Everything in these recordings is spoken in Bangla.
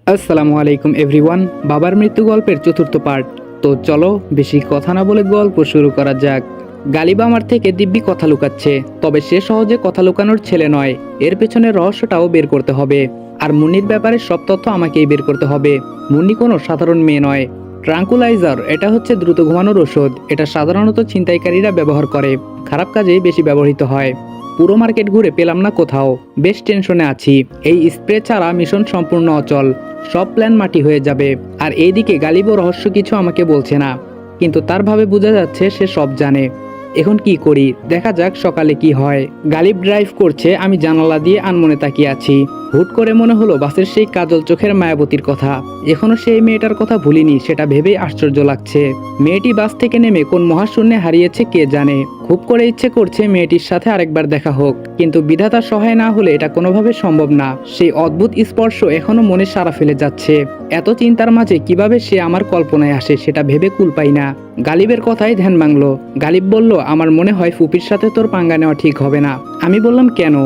আসসালামু আলাইকুম এভরিওয়ান। বাবার মৃত্যু গল্পের চতুর্থ পার্ট। তো চলো বেশি কথা না বলে গল্প শুরু করা যাক। গালিব আমার থেকে দিব্যি কথা লুকাচ্ছে, তবে সে সহজে কথা লুকানোর ছেলে নয়। এর পেছনে রহস্যটাও বের করতে হবে। আর মুন্নির ব্যাপারে সব তথ্য আমাকেই বের করতে হবে। মুন্নি কোনো সাধারণ মেয়ে নয়। ট্রাঙ্কুলাইজার এটা হচ্ছে দ্রুত ঘুমানোর ওষুধ। এটা সাধারণত ছিনতাইকারীরা ব্যবহার করে, খারাপ কাজে বেশি ব্যবহৃত হয়। পুরো মার্কেট ঘুরে পেলাম না কোথাও। বেশ টেনশনে আছি। এই স্প্রে ছাড়া মিশন সম্পূর্ণ অচল। সব প্ল্যান মাটি হয়ে যাবে। আর এইদিকে গালিবও রহস্য কিছু আমাকে বলছে না, কিন্তু তার ভাবে বোঝা যাচ্ছে সে সব জানে। এখন কি করি দেখা যাক সকালে কি হয়। গালিব ড্রাইভ করছে, আমি জানালা দিয়ে আনমনে তাকিয়ে আছি। হুট করে মনে হলো বাসের সেই কাজল চোখের মায়াবতীর কথা। এখনো সেই মেয়েটার কথা ভুলিনি, সেটা ভেবেই আশ্চর্য লাগছে। মেয়েটি বাস থেকে নেমে কোন মহাশূন্যে হারিয়েছে কে জানে। খুব করে ইচ্ছে করছে মেয়েটির সাথে আরেকবার দেখা হোক, কিন্তু বিধাতার সহায় না হলে এটা কোনোভাবে সম্ভব না। সেই অদ্ভুত স্পর্শ এখনো মনে সাড়া ফেলে যাচ্ছে। এত চিন্তার মাঝে কিভাবে সে আমার কল্পনায় আসে সেটা ভেবে কুল পাই না। গালিবের কথায় ধ্যান ভাঙলো। গালিব বলল, আমার মনে হয় ফুপির সাথে তোর পাঙ্গা নেওয়া ঠিক হবে না। আমি বললাম কেন?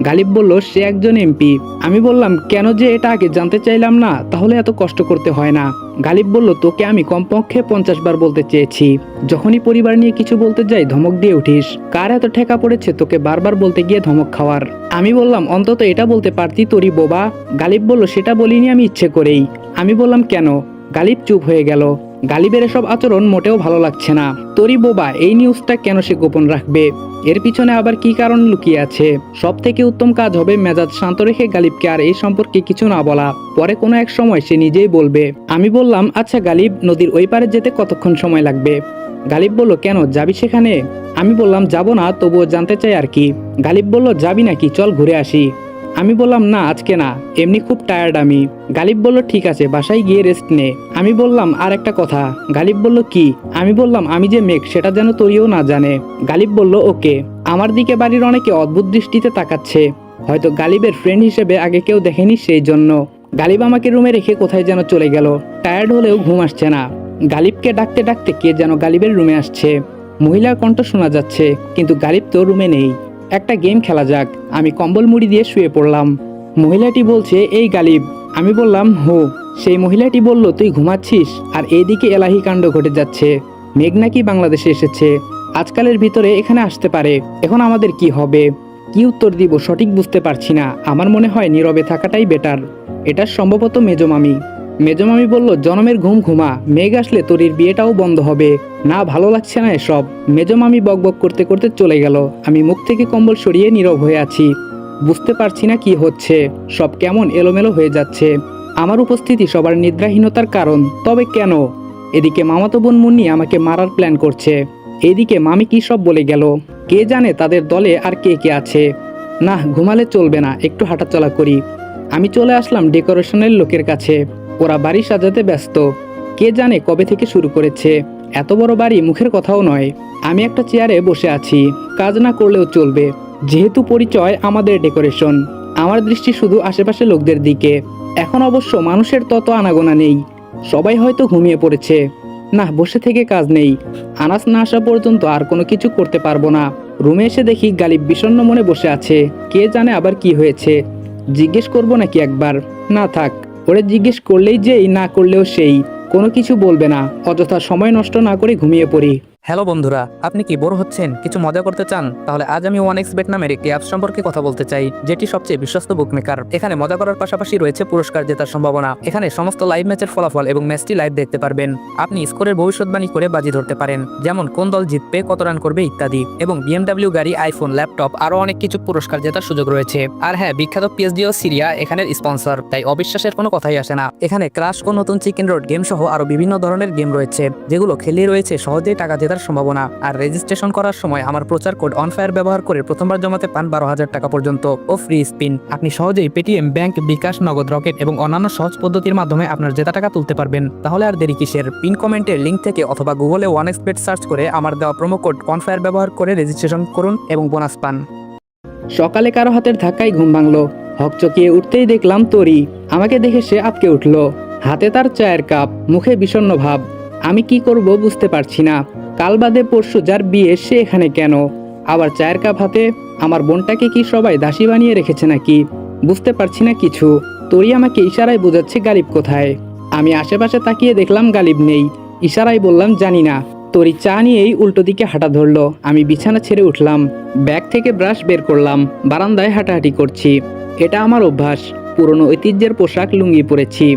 গালিব বলল, সে একজন এমপি। আমি বললাম কেন যে এটা আগে জানতে চাইলাম না, তাহলে এত কষ্ট করতে হয় না। গালিব বলল, তোকে আমি কমপক্ষে 50 বার বলতে চেয়েছি, যখনই পরিবার নিয়ে কিছু বলতে যাই ধমক দিয়ে উঠিস। কার এত ঠেকা পড়েছে তোকে বারবার বলতে গিয়ে ধমক খাওয়ার? আমি বললাম অন্তত এটা বলতে পারতি তোরই বোবা। গালিব বলল, সেটা বলিনি আমি ইচ্ছে করেই। আমি বললাম কেন? গালিব চুপ হয়ে গেল। গালিবের এসব আচরণ মোটেও ভালো লাগছে না। তোরই বোবা এই নিউজটা কেন সে গোপন রাখবে? এর পিছনে আবার কি কারণ লুকিয়ে আছে? সব থেকে উত্তম কাজ হবে মেজাজ শান্ত রেখে গালিবকে আর এই সম্পর্কে কিছু না বলা। পরে কোনো এক সময় সে নিজেই বলবে। আমি বললাম, আচ্ছা গালিব, নদীর ওই পারে যেতে কতক্ষণ সময় লাগবে? গালিব বলল, কেন যাবি সেখানে? আমি বললাম যাবো না, তবুও জানতে চাই আর কি। গালিব বলল, যাবি নাকি, চল ঘুরে আসি। আমি বললাম না আজকে না, এমনি খুব টায়ার্ড আমি। গালিব বলল, ঠিক আছে বাসায় গিয়ে রেস্ট নে। আমি বললাম আর একটা কথা। গালিব বলল, কি? আমি বললাম আমি যে মেঘ সেটা যেন তোরিও না জানে। গালিব বলল, ওকে। আমার দিকে বাড়ির অনেকে অদ্ভুত দৃষ্টিতে তাকাচ্ছে। হয়তো গালিবের ফ্রেন্ড হিসেবে আগে কেউ দেখেনি সেই জন্য। গালিব আমাকে রুমে রেখে কোথায় যেন চলে গেল। টায়ার্ড হলেও ঘুম আসছে না। গালিবকে ডাকতে ডাকতে কে যেন গালিবের রুমে আসছে। মহিলার কণ্ঠ শোনা যাচ্ছে, কিন্তু গালিব তো রুমে নেই। একটা গেম খেলা যাক। আমি কম্বল মুড়ি দিয়ে শুয়ে পড়লাম। মহিলাটি বলছে, এই গালিব। আমি বললাম হো। সেই মহিলাটি বলল, তুই ঘুমাচ্ছিস? আর এইদিকে এলাহি কাণ্ড ঘটে যাচ্ছে। মেঘ নাকি বাংলাদেশে এসেছে, আজকালের ভিতরে এখানে আসতে পারে। এখন আমাদের কি হবে? কি উত্তর দিব সঠিক বুঝতে পারছি না। আমার মনে হয় নীরবে থাকাটাই বেটার। এটা সম্ভবত মেজমামি। মেজমামি বলল, জনমের ঘুম ঘুমা, মেঘ আসলে তোরির বিয়েটাও বন্ধ হবে না। ভালো লাগছে না এসব। মেজমামি বকবক করতে করতে চলে গেল। আমি মুখ থেকে কম্বল সরিয়ে নীরব হয়ে আছি। বুঝতে পারছি না কি হচ্ছে। সব কেমন এলোমেলো হয়ে যাচ্ছে। আমার উপস্থিতি সবার নিদ্রাহীনতার কারণ, তবে কেন? এদিকে মামাতো বোন মুন্নি আমাকে মারার প্ল্যান করছে। এদিকে মামি কি সব বলে গেল। কে জানে তাদের দলে আর কে কে আছে। না, ঘুমালে চলবে না, একটু হাঁটাচলা করি। আমি চলে আসলাম ডেকোরেশনের লোকের কাছে। ওরা বাড়ি সাজাতে ব্যস্ত। কে জানে কবে থেকে শুরু করেছে। এত বড় বাড়ি মুখের কথাও নয়। আমি একটা চেয়ারে বসে আছি। কাজ না করলেও চলবে, যেহেতু পরিচয় আমাদের ডেকোরেশন। আমার দৃষ্টি শুধু আশেপাশে লোকদের দিকে। এখন অবশ্য মানুষের তত আনাগোনা নেই। সবাই হয়তো ঘুমিয়ে পড়েছে। না, বসে থেকে কাজ নেই। আনাস না আসা পর্যন্ত আর কোনো কিছু করতে পারবো না। রুমে এসে দেখি গালিব বিষণ্ণ মনে বসে আছে। কে জানে আবার কি হয়েছে। জিজ্ঞেস করবো নাকি একবার? না থাক, ওরে জিজ্ঞেস করলেই যেই, না করলেও সেই। কোনো কিছু বলবে না। অযথা সময় নষ্ট না করে ঘুমিয়ে পড়ি। হ্যালো বন্ধুরা, আপনি কি বোর হচ্ছেন, কিছু মজা করতে চান? তাহলে আজ আমি 1xBet নামের একটি অ্যাপ সম্পর্কে কথা বলতে চাই, যেটি সবচেয়ে বিশ্বস্ত বুকমেকার। এখানে মজা করার পাশাপাশি রয়েছে পুরস্কার জেতার সম্ভাবনা। এখানে সমস্ত লাইভ ম্যাচের ফলাফল এবং ম্যাচটি লাইভ দেখতে পারবেন। আপনি স্কোরের ভবিষ্যৎবাণী করে বাজি ধরতে পারেন, যেমন কোন দল জিতবে, কত রান করবে ইত্যাদি। এবং BMW গাড়ি, আইফোন, ল্যাপটপ আরো অনেক কিছু পুরস্কার জেতার সুযোগ রয়েছে। আর হ্যাঁ, বিখ্যাত PSG ও সিরিয়া এখানের স্পন্সর, তাই অবিশ্বাসের কোনো কথাই আসে না। এখানে ক্রাশ ও নতুন চিকেন রোড গেম সহ আরো বিভিন্ন ধরনের গেম রয়েছে, যেগুলো খেলে রয়েছে সহজেই টাকা জেতার সম্ভাবনা। আর রেজিস্ট্রেশন করার সময় আমার প্রচার কোড অনফায়ার ব্যবহার করে প্রথমবার জমাতে পান 12,000 টাকা পর্যন্ত ও ফ্রি স্পিন। আপনি সহজেই পেটিএম, ব্যাংক, বিকাশ, নগদ, রকেট এবং অন্যান্য সহজ পদ্ধতির মাধ্যমে আপনার জেতা টাকা তুলতে পারবেন। তাহলে আর দেরি কিসের? পিন কমেন্টের লিঙ্ক থেকে অথবা গুগলে 1xBet সার্চ করে আমার দেওয়া প্রোমো কোড অনফায়ার ব্যবহার করে রেজিস্ট্রেশন করুন এবং বোনাস পান। সকালে কারো হাতের ধাক্কায় ঘুম ভাঙলো। হকচকিয়ে উঠতেই দেখলাম তরি। আমাকে দেখে সে আটকে উঠল। হাতে তার চায়ের কাপ, মুখে বিষণ্ণ ভাব। আমি কি করব বুঝতে পারছি না। কাল বাদে পরশু যার বিয়ে সে এখানে কেন? আবার চায়ের কাপ হাতে। আমার বোনটাকে কি সবাই দাসী বানিয়ে রেখেছে নাকি? বুঝতে পারছি না কিছু। তরি আমাকে ইশারায় বোঝাচ্ছে গালিব কোথায়। আমি আশেপাশে তাকিয়ে দেখলাম গালিব নেই। ইশারায় বললাম জানি না। তরি চা নিয়েই উল্টো দিকে হাঁটা ধরলো। আমি বিছানা ছেড়ে উঠলাম, ব্যাগ থেকে ব্রাশ বের করলাম, বারান্দায় হাঁটাহাঁটি করছি। এটা আমার অভ্যাস। পুরনো ঐতিহ্যের পোশাক লুঙ্গি পরেছি,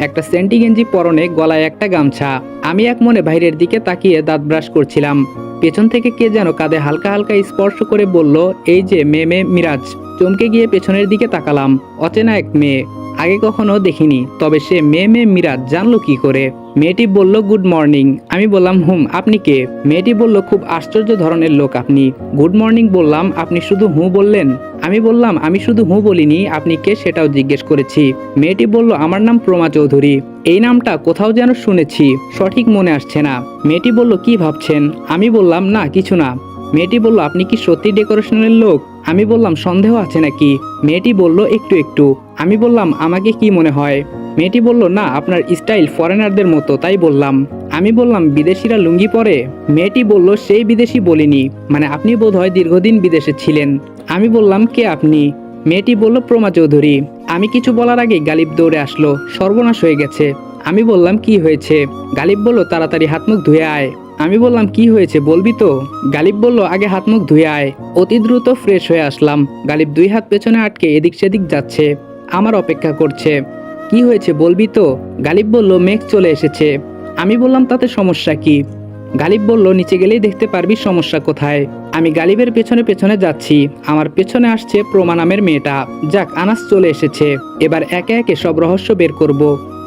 একটা সেন্টি গেঞ্জি পরনে, গলায় একটা গামছা। আমি এক মনে বাইরের দিকে তাকিয়ে দাঁত ব্রাশ করছিলাম। পেছন থেকে কে যেন কাঁধে হালকা হালকা স্পর্শ করে বলল, এই যে মেয়ে মিরাজ। চমকে গিয়ে পেছনের দিকে তাকালাম। অচেনা এক মেয়ে, আগে কখনো দেখিনি, তবে সে মেয়ে মিরাজ জানলো কি করে? মেয়েটি বলল গুড মর্নিং। আমি বললাম আপনি কে? মেয়েটি বলল খুব আশ্চর্য ধরনের লোক আপনি। গুড মর্নিং বললাম, আপনি শুধু বললেন? আমি বললাম আমি শুধু বলিনি, আপনি কে সেটাও জিজ্ঞেস করেছি। মেয়েটি বলল আমার নাম প্রমা চৌধুরী। এই নামটা কোথাও যেন শুনেছি, সঠিক মনে আসছে না। মেয়েটি বলল কি ভাবছেন? আমি বললাম না কিছু না। মেয়েটি বলল আপনি কি সত্যি ডেকোরেশনের লোক? আমি বললাম সন্দেহ আছে নাকি? মেয়েটি বলল একটু একটু। আমি বললাম আমাকে কি মনে হয়? মেয়েটি বলল না, আপনার স্টাইল ফরেনারদের মতো, তাই বললাম। আমি বললাম বিদেশিরা লুঙ্গি পরে? মেয়েটি বলল সেই বিদেশি বলিনি, মানে আপনি বোধহয় দীর্ঘদিন বিদেশে ছিলেন। আমি বললাম কে আপনি? মেয়েটি বলল প্রমা চৌধুরী। আমি কিছু বলার আগে গালিব দৌড়ে আসলো। সর্বনাশ হয়ে গেছে। আমি বললাম কি হয়েছে? গালিব বলল তাড়াতাড়ি হাত মুখ ধুয়ে আয়। আমি বললাম কি হয়েছে বলবি তো? গালিব বলল আগে হাত মুখ ধুয়ে আয়। অতি দ্রুত ফ্রেশ হয়ে আসলাম। গালিব দুই হাত পেছনে আটকে এদিক সেদিক যাচ্ছে, আমার অপেক্ষা করছে। কি হয়েছে বলবি তো? গালিব বলল মেঘ চলে এসেছে। আমি বললাম তাতে সমস্যা কি? গালিব বলল নিচে গেলেই দেখতে পারবি সমস্যা কোথায়। আমি গালিবের পেছনে পেছনে যাচ্ছি। আমার পেছনে আসছে প্রমা নামের মেয়েটা। যাক, আনাস চলে এসেছে। এবার একে একে সব রহস্য বের করব।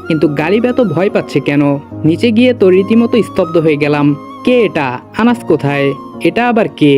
কিন্তু গালিব এত ভয় পাচ্ছে কেন? নিচে গিয়ে তো রীতিমতো স্তব্ধ হয়ে গেলাম। কে এটা? আনাস কোথায়? এটা আবার কে?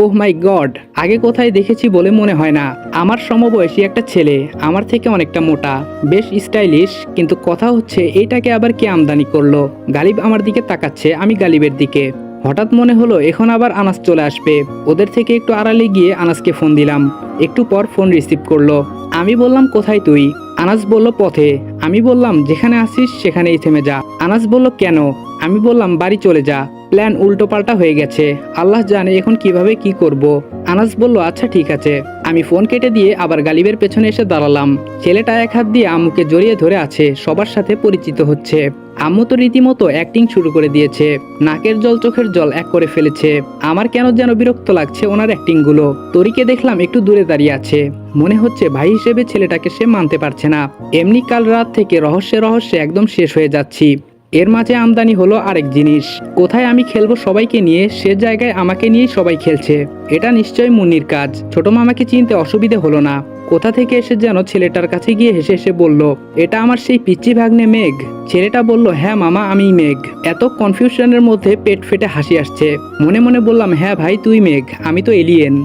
ওহ মাই গড, আগে কোথায় দেখেছি বলে মনে হয় না। আমার সমবয়সী একটা ছেলে, আমার থেকে অনেকটা মোটা, বেশ স্টাইলিশ। কিন্তু কথা হচ্ছে এইটাকে আবার কে আমদানি করলো? গালিব আমার দিকে তাকাচ্ছে, আমি গালিবের দিকে। হঠাৎ মনে হলো এখন আবার আনাস চলে আসবে। ওদের থেকে একটু আড়ালে গিয়ে আনাসকে ফোন দিলাম। একটু পর ফোন রিসিভ করলো। আমি বললাম কোথায় তুই? আনাস বলল পথে। আমি বললাম যেখানে আসিস সেখানেই থেমে যা। আনাস বলল কেন? আমি বললাম বাড়ি চলে যা, প্ল্যান উল্টোপাল্টা হয়ে গেছে, আল্লাহ জানে এখন কিভাবে কি করব। আনাস বলল আচ্ছা ঠিক আছে। আমি ফোন কেটে দিয়ে আবার গালিবের পেছনে এসে দাঁড়ালাম। ছেলেটা এক হাত দিয়ে আম্মুকে জড়িয়ে ধরে আছে, সবার সাথে পরিচিত হচ্ছে। আম্মু তো রীতিমতো অ্যাক্টিং শুরু করে দিয়েছে, নাকের জল চোখের জল এক করে ফেলেছে। আমার কেন যেন বিরক্ত লাগছে ওনার অ্যাক্টিং গুলো। তরিকে দেখলাম একটু দূরে দাঁড়িয়ে আছে, মনে হচ্ছে ভাই হিসেবে ছেলেটাকে সে মানতে পারছে না। এমনি কাল রাত থেকে রহস্যে রহস্যে একদম শেষ হয়ে যাচ্ছি। এর মাঝে আমদানি হলো আরেক জিনিস। কোথায় আমি খেলবো সবাইকে নিয়ে, সে জায়গায় আমাকে নিয়েই সবাই খেলছে। এটা নিশ্চয়ই মুন্নির কাজ। ছোট মামাকে চিনতে অসুবিধে হলো না। কোথা থেকে এসে যেন ছেলেটার কাছে গিয়ে হেসে হেসে বলল, এটা আমার সেই পিচ্চি ভাগ্নে মেঘ। ছেলেটা বলল হ্যাঁ মামা, আমি মেঘ। এত কনফিউশনের মধ্যে পেট ফেটে হাসি আসছে। মনে মনে বললাম হ্যাঁ ভাই তুই মেঘ, আমি তো এলিয়েন।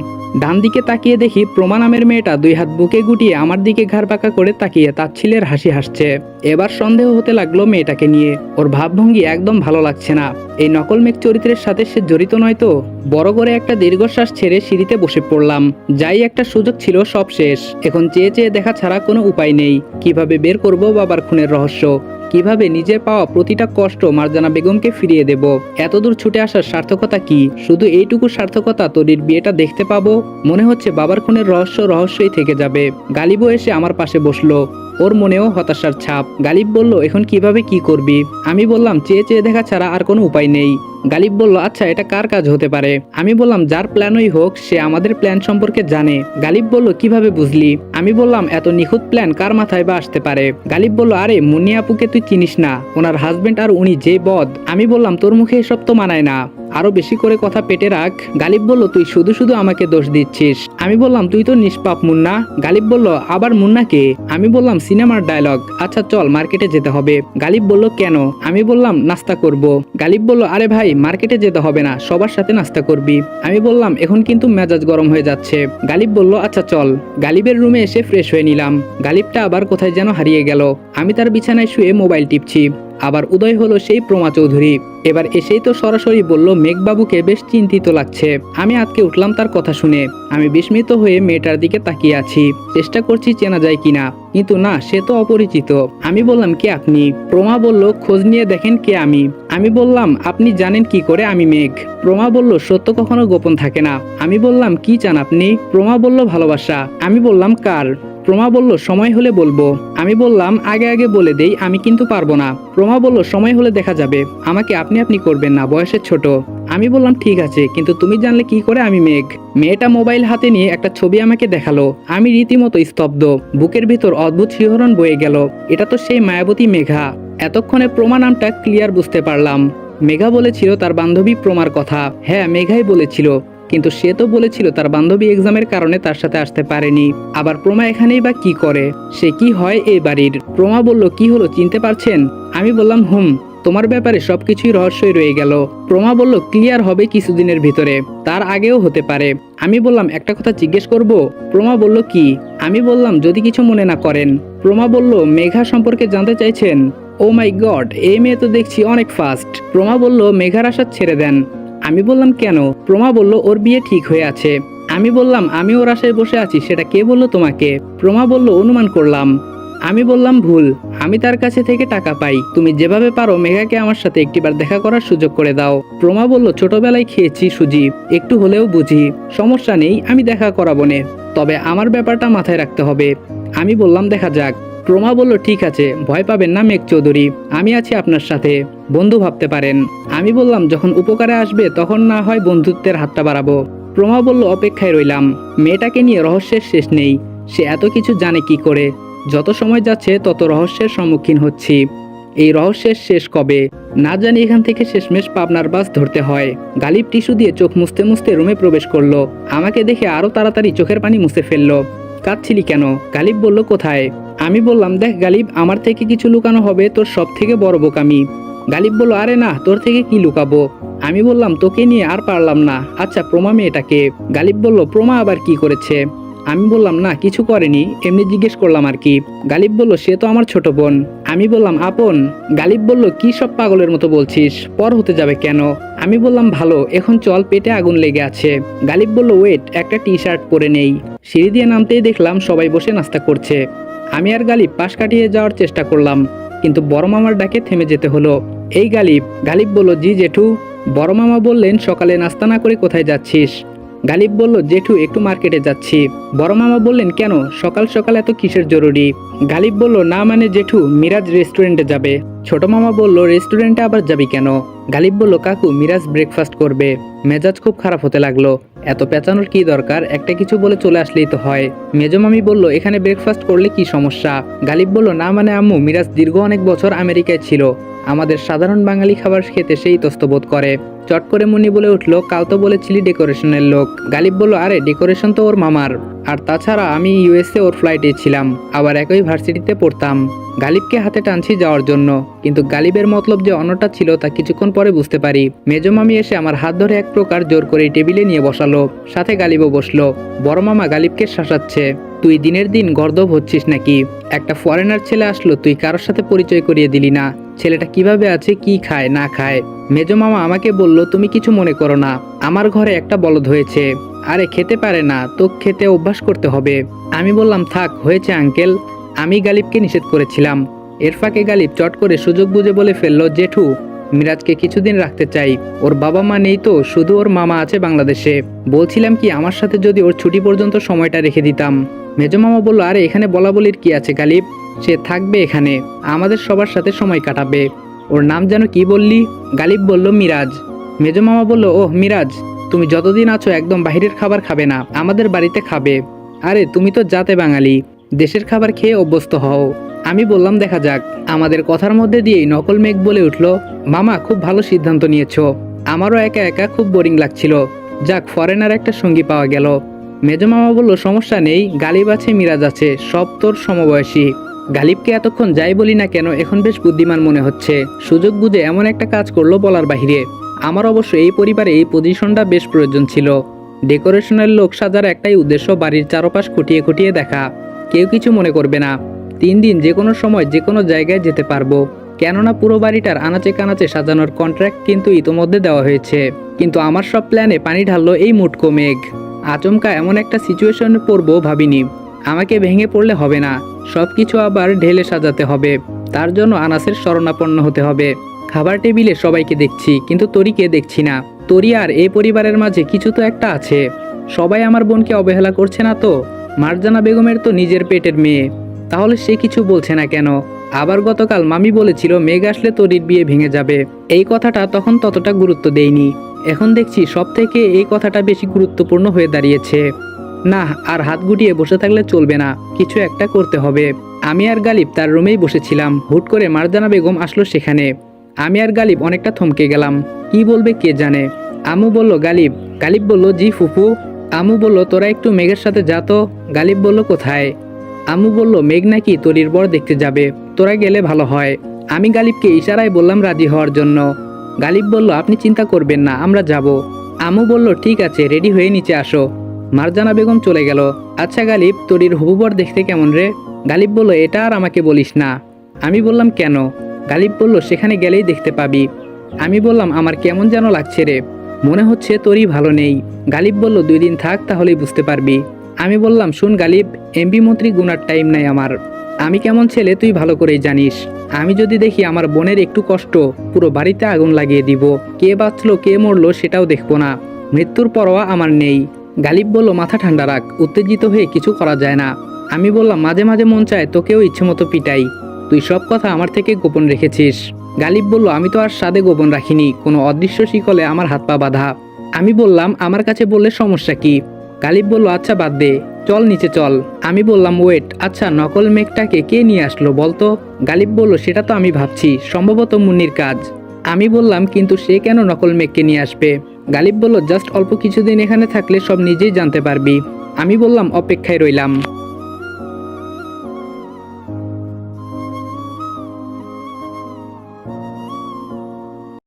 ডান দিকে তাকিয়ে দেখি প্রমা নামের মেয়েটা দুই হাত বুকে গুটিয়ে আমার দিকে ঘাড় পাকা করে তাকিয়ে তাচ্ছিলের হাসি হাসছে। এবার সন্দেহ হতে লাগলো মেয়েটাকে নিয়ে। ওর ভাবভঙ্গি একদম ভালো লাগছে না। এই নকল মেঘ চরিত্রের সাথে সে জড়িত নয় তো? বড় করে একটা দীর্ঘশ্বাস ছেড়ে সিঁড়িতে বসে পড়লাম। যাই একটা সুযোগ ছিল সব শেষ। এখন চেয়ে চেয়ে দেখা ছাড়া কোনো উপায় নেই। কিভাবে বের করব বাবার খুনের রহস্য? কিভাবে নিজের পাওয়া প্রতিটা কষ্ট মারজানা বেগমকে ফিরিয়ে দেব? এতদূর ছুটে আসার সার্থকতা কি? শুধু এইটুকু সার্থকতা, তরির বিয়েটা দেখতে পাবো। মনে হচ্ছে বাবার খুনের রহস্য রহস্যই থেকে যাবে। গালিবও এসে আমার পাশে বসলো। ওর মনেও হতাশার ছাপ। গালিব বলল এখন কিভাবে কি করবি? আমি বললাম চেয়ে চেয়ে দেখা ছাড়া আর কোনো উপায় নেই। গালিব বলল আচ্ছা এটা কার কাজ হতে পারে? আমি বললাম যার প্ল্যানই হোক সে আমাদের প্ল্যান সম্পর্কে জানে। গালিব বলল কিভাবে বুঝলি? আমি বললাম এত নিখুঁত প্ল্যান কার মাথায় বা আসতে পারে? গালিব বলল আরে মুন্নি আপুকে তুই চিনিস না, ওনার হাজবেন্ড আর উনি যে বদ। আমি বললাম তোর মুখে এসব তো মানায় না, আরো বেশি করে কথা পেটে রাখ। গালিব বলল তুই শুধু শুধু আমাকে দোষ দিচ্ছিস। আমি বললাম তুই তো নিষ্পাপ মুন্না। গালিব বলল আবার মুন্নাকে? আমি বললাম সিনেমার ডায়লগ। আচ্ছা চল মার্কেটে যেতে হবে। গালিব বলল কেন? আমি বললাম নাস্তা করব। গালিব বলল আরে ভাই মার্কেটে যেতে হবে না, সবার সাথে নাস্তা করবি। আমি বললাম এখন কিন্তু মেজাজ গরম হয়ে যাচ্ছে। গালিব বলল আচ্ছা চল। গালিবের রুমে এসে ফ্রেশ হয়ে নিলাম। গালিবটা আবার কোথায় যেন হারিয়ে গেল। আমি তার বিছানায় শুয়ে মোবাইল টিপছি। আবার উদয় হলো সেই প্রমা চৌধুরী। এবার এসেই তো সরাসরি বলল মেঘবাবুকে বেশ চিন্তিত লাগছে। আমি আটকে উঠলাম তার কথা শুনে। আমি বিস্মিত হয়ে মেয়েটার দিকে তাকিয়ে আছি, চেষ্টা করছি চেনা যায় কিনা, কিন্তু না, সে তো অপরিচিত। আমি বললাম কে আপনি? প্রমা বলল খোঁজ নিয়ে দেখেন কে আমি। আমি বললাম আপনি জানেন কি করে আমি মেঘ? প্রমা বলল সত্য কখনো গোপন থাকে না। আমি বললাম কি চান আপনি? প্রমা বলল ভালোবাসা। আমি বললাম কার? প্রমা বলল সময় হলে বলবো। আমি বললাম আগে আগে বলে দেই, আমি কিন্তু পারবো না। প্রমা বলল সময় হলে দেখা যাবে, আমাকে আপনি আপনি করবেন না, বয়সের ছোট। আমি বললাম ঠিক আছে, কিন্তু তুমি জানলে কি করে আমি মেঘ? মেয়েটা মোবাইল হাতে নিয়ে একটা ছবি আমাকে দেখালো। আমি রীতিমতো স্তব্ধ, বুকের ভিতর অদ্ভুত শিহরণ বয়ে গেল। এটা তো সেই মায়াবতী মেঘা। এতক্ষণে প্রমা নামটা ক্লিয়ার বুঝতে পারলাম। মেঘা বলেছিল তার বান্ধবী প্রমার কথা। হ্যাঁ, মেঘাই বলেছিল, কিন্তু সে তো বলেছিল তার বান্ধবী এক্সামের কারণে তার সাথে আসতে পারেনি। আবার প্রমা এখানেই বা কি করে? সে কি হয় এই বাড়ির? প্রমা বলল কি হলো, চিনতে পারছেন? আমি বললাম তোমার ব্যাপারে সবকিছুই রহস্যই রয়ে গেল। প্রমা বলল ক্লিয়ার হবে কিছুদিনের ভিতরে, তার আগেও হতে পারে। আমি বললাম একটা কথা জিজ্ঞেস করব? প্রমা বলল কি? আমি বললাম যদি কিছু মনে না করেন। প্রমা বলল মেঘা সম্পর্কে জানতে চাইছেন? ও মাই গড, এই মেয়ে তো দেখছি অনেক ফাস্ট। প্রমা বলল মেঘার আশা ছেড়ে দেন। আমি বললাম কেন? প্রমা বলল ওর বিয়ে ঠিক হয়ে আছে। আমি বললাম আমি ওর আশায় বসে আছি, সেটা কে বললো তোমাকে? প্রমা বলল অনুমান করলাম। আমি বললাম ভুল, আমি তার কাছে থেকে টাকা পাই। তুমি যেভাবে পারো মেঘাকে আমার সাথে একটিবার দেখা করার সুযোগ করে দাও। প্রমা বলল ছোটবেলায় খেয়েছি সুজি, একটু হলেও বুঝি। সমস্যা নেই, আমি দেখা করাবো নে, তবে আমার ব্যাপারটা মাথায় রাখতে হবে। আমি বললাম দেখা যাক। প্রমা বলল ঠিক আছে, ভয় পাবেন না মেঘ চৌধুরী, আমি আছি আপনার সাথে, বন্ধু ভাবতে পারেন। আমি বললাম যখন উপকারে আসবে তখন না হয় বন্ধুত্বের হাতটা বাড়াবো। প্রমা বলল অপেক্ষায় রইলাম। মেয়েটাকে নিয়ে রহস্যের শেষ নেই, সে এত কিছু জানে কি করে? যত সময় যাচ্ছে তত রহস্যের সম্মুখীন হচ্ছি। এই রহস্যের শেষ কবে না জানি। এখান থেকে শেষমেশ পাবনার বাস ধরতে হয়। গালিব টিস্যু দিয়ে চোখ মুছতে মুছতে রুমে প্রবেশ করলো। আমাকে দেখে আরো তাড়াতাড়ি চোখের পানি মুছে ফেললো। কাঁদছিলি কেন? গালিব বলল কোথায়? আমি বললাম দেখ গালিব, আমার থেকে কিছু লুকানো হবে তোর সব থেকে বড় বোকামি। গালিব বলল আরে না, তোর থেকে কি লুকাবো? আমি বললাম তোকে নিয়ে আর পারলাম না। আচ্ছা প্রমা মেয়েটাকে? গালিব বলল প্রমা আবার কি করেছে? আমি বললাম না কিছু করেনি, এমনি জিজ্ঞেস করলাম আর কি। গালিব বলল সে তো আমার ছোট বোন। আমি বললাম আপন? গালিব বলল কি সব পাগলের মতো বলছিস, পর হতে যাবে কেন? আমি বললাম ভালো, এখন চল, পেটে আগুন লেগে আছে। গালিব বলল ওয়েট, একটা টি শার্ট পরে নেই। সিঁড়ি দিয়ে নামতেই দেখলাম সবাই বসে নাস্তা করছে। আমি আর গালিব পাশ কাটিয়ে যাওয়ার চেষ্টা করলাম, কিন্তু বড় মামার ডাকে থেমে যেতে হলো। এই গালিব। গালিব বলল জি জেঠু। বড় মামা বললেন সকালে নাস্তা না করে কোথায় যাচ্ছিস? গালিব বলল জেঠু একটু মার্কেটে যাচ্ছি। বড় মামা বললেন কেন, সকাল সকাল এত কিসের জরুরি? গালিব বলল না মানে জেঠু, মিরাজ রেস্টুরেন্টে যাবে। ছোট মামা বলল রেস্টুরেন্টে আবার যাবি কেন? গালিব বলল কাকু মিরাজ ব্রেকফাস্ট করবে। মেজাজ খুব খারাপ হতে লাগলো। এত পেঁচানোর কি দরকার, একটা কিছু বলে চলে আসলেই তো হয়। মেজো মামি বলল এখানে ব্রেকফাস্ট করলে কি সমস্যা? গালিব বলল না মানে আম্মু, মিরাজ দীর্ঘ অনেক বছর আমেরিকায় ছিল, আমাদের সাধারণ বাঙালি খাবার খেতে সেই তস্তবোধ করে। চট করে মুন্নি বলে উঠলো কাল তো বলেছিলি ডেকোরেশনের লোক। গালিব বলল আরে ডেকোরেশন তো ওর মামার, আর তাছাড়া আমি ইউএসএ ওর ফ্লাইটে ছিলাম, আবার একই ভার্সিটিতে পড়তাম। গালিবকে হাতে টানছি যাওয়ার জন্য, কিন্তু গালিবের মতলব যে অন্যটা ছিল তা কিছুক্ষণ পরে বুঝতে পারি। মেজো মামি এসে আমার হাত ধরে এক প্রকার জোর করে টেবিলে নিয়ে বসালো, সাথে গালিবও বসলো। বড় মামা গালিবকে শাসাচ্ছে, তুই দিনের দিন গর্দভ হচ্ছিস নাকি? একটা ফরেনার ছেলে আসলো, তুই কারোর সাথে পরিচয় করিয়ে দিলি না, ছেলেটা কিভাবে আছে, কি খায় না খায়। মেজো মামা আমাকে বলল তুমি কিছু মনে করো না, আমার ঘরে একটা বলদ হয়েছে, আরে খেতে পারে না তো, খেতে অভ্যাস করতে হবে। আমি বললাম থাক হয়েছে আঙ্কেল, আমি গালিবকে নিষেধ করেছিলাম। এর ফাঁকে গালিব চট করে সুযোগ বুঝে বলে ফেললো জেঠু মিরাজকে কিছুদিন রাখতে চাই, ওর বাবা মা নেই তো, শুধু ওর মামা আছে বাংলাদেশে। বলছিলাম কি আমার সাথে যদি ওর ছুটি পর্যন্ত সময়টা রেখে দিতাম। মেজো মামা বলল আরে এখানে বলা বলির কি আছে গালিব, সে থাকবে এখানে, আমাদের সবার সাথে সময় কাটাবে। ওর নাম যেন কি বললি? গালিব বলল মিরাজ। মেজো মামা বলল ওহ মিরাজ, তুমি যতদিন আছো একদম বাইরের খাবার খাবে না, আমাদের বাড়িতে খাবে। আরে তুমি তো জাতে বাঙালি, দেশের খাবার খেয়ে অভ্যস্ত হও। আমি বললাম দেখা যাক। আমাদের কথার মধ্যে দিয়েই নকল মেঘ বলে উঠলো মামা খুব ভালো সিদ্ধান্ত নিয়েছো, আমারও একা একা খুব বোরিং লাগছিল, যাক ফরেনার একটা সঙ্গী পাওয়া গেল। মেজো মামা বলল সমস্যা নেই, গালিব আছে মিরাজ আছে, সব তোর সমবয়সী। গালিবকে এতক্ষণ যাই বলি না কেন এখন বেশ বুদ্ধিমান মনে হচ্ছে, সুযোগ বুঝে এমন একটা কাজ করলো বলার বাহিরে। আমার অবশ্য এই পরিবারে এই পজিশনটা বেশ প্রয়োজন ছিল। ডেকোরেশনের লোক সাজার একটাই উদ্দেশ্য বাড়ির চারপাশ খুঁটিয়ে খুঁটিয়ে দেখা, কেউ কিছু মনে করবে না। 3 দিন যে কোনো সময় যে কোনো জায়গায় যেতে পারবো, কেননা পুরো বাড়িটার আনাচে কানাচে সাজানোর কন্ট্রাক্ট কিন্তু ইতোমধ্যে দেওয়া হয়েছে। কিন্তু আমার সব প্ল্যানে পানি ঢাললো এই মুটকো মেঘ। আচমকা এমন একটা সিচুয়েশনে পড়বো ভাবিনি। আমাকে ভেঙে পড়লে হবে না, সব কিছু আবার ঢেলে সাজাতে হবে, তার জন্য আনাসের শরণাপন্ন হতে হবে। খাবার টেবিলে সবাইকে দেখছি কিন্তু তরিকে দেখছি না। তরি আর এই পরিবারের মাঝে কিছু তো একটা আছে, সবাই আমার বোনকে অবহেলা করছে না তো? মার্জানা বেগমের তো নিজের পেটের মেয়ে, তাহলে সে কিছু বলছে না কেন? আবার গতকাল মামি বলেছিল মেঘ আসলে তরির বিয়ে ভেঙে যাবে। এই কথাটা তখন ততটা গুরুত্ব দেইনি, এখন দেখছি সব থেকে এই কথাটা বেশি গুরুত্বপূর্ণ হয়ে দাঁড়িয়েছে। না, আর হাত গুটিয়ে বসে থাকলে চলবে না, কিছু একটা করতে হবে। আমি আর গালিব তার রুমেই বসেছিলাম, হুট করে মার্জানা বেগম আসলো সেখানে। আমি আর গালিব অনেকটা থমকে গেলাম, কি বলবে কে জানে। আম্মু বলল গালিব, গালিব বলল জি ফুফু। আম্মু বলল তোরা একটু মেঘের সাথে যা তো। গালিব বলল কোথায়? আম্মু বলল মেঘ নাকি তরির বর দেখতে যাবে, তোরা গেলে ভালো হয়। আমি গালিবকে ইশারায় বললাম রাজি হওয়ার জন্য। গালিব বলল আপনি চিন্তা করবেন না, আমরা যাব। আম্মু বলল ঠিক আছে, রেডি হয়ে নিচে আসো। মার্জানা বেগম চলে গেল। আচ্ছা গালিব, তরির হবু বর দেখতে কেমন রে? গালিব বলল এটা আর আমাকে বলিস না। আমি বললাম কেন? গালিব বলল সেখানে গেলেই দেখতে পাবি। আমি বললাম আমার কেমন যেন লাগছে রে, মনে হচ্ছে তোরই ভালো নেই। গালিব বলল 2 দিন থাক, তাহলেই বুঝতে পারবি। আমি বললাম শুন গালিব, এমপি মন্ত্রী গুনার টাইম নাই আমার। আমি কেমন ছেলে তুই ভালো করেই জানিস। আমি যদি দেখি আমার বোনের একটু কষ্ট, পুরো বাড়িতে আগুন লাগিয়ে দিব। কে বাঁচলো কে মরলো সেটাও দেখবো না, মৃত্যুর পরোয়া আমার নেই। গালিব বলল মাথা ঠান্ডা রাখ, উত্তেজিত হয়ে কিছু করা যায় না। আমি বললাম মাঝে মাঝে মন চায় তোকেও ইচ্ছে মতো পিটাই, তুই সব কথা আমার থেকে গোপন রেখেছিস। গালিব বলল আমি তো আর সাদে গোপন রাখিনি, কোনো অদৃশ্য শিকলে আমার হাত পা বাঁধা। আমি বললাম আমার কাছে বললে সমস্যা কি? গালিব বলল আচ্ছা বাদ দে, চল নিচে চল। আমি বললাম ওয়েট, আচ্ছা নকল মেঘটাকে কে নিয়ে আসলো বলতো? গালিব বলল সেটা তো আমি ভাবছি, সম্ভবত মুন্নির কাজ। আমি বললাম কিন্তু সে কেন নকল মেঘকে নিয়ে আসবে? গালিব বলল জাস্ট অল্প কিছুদিন এখানে থাকলে সব নিজেই জানতে পারবি। আমি বললাম অপেক্ষায় রইলাম।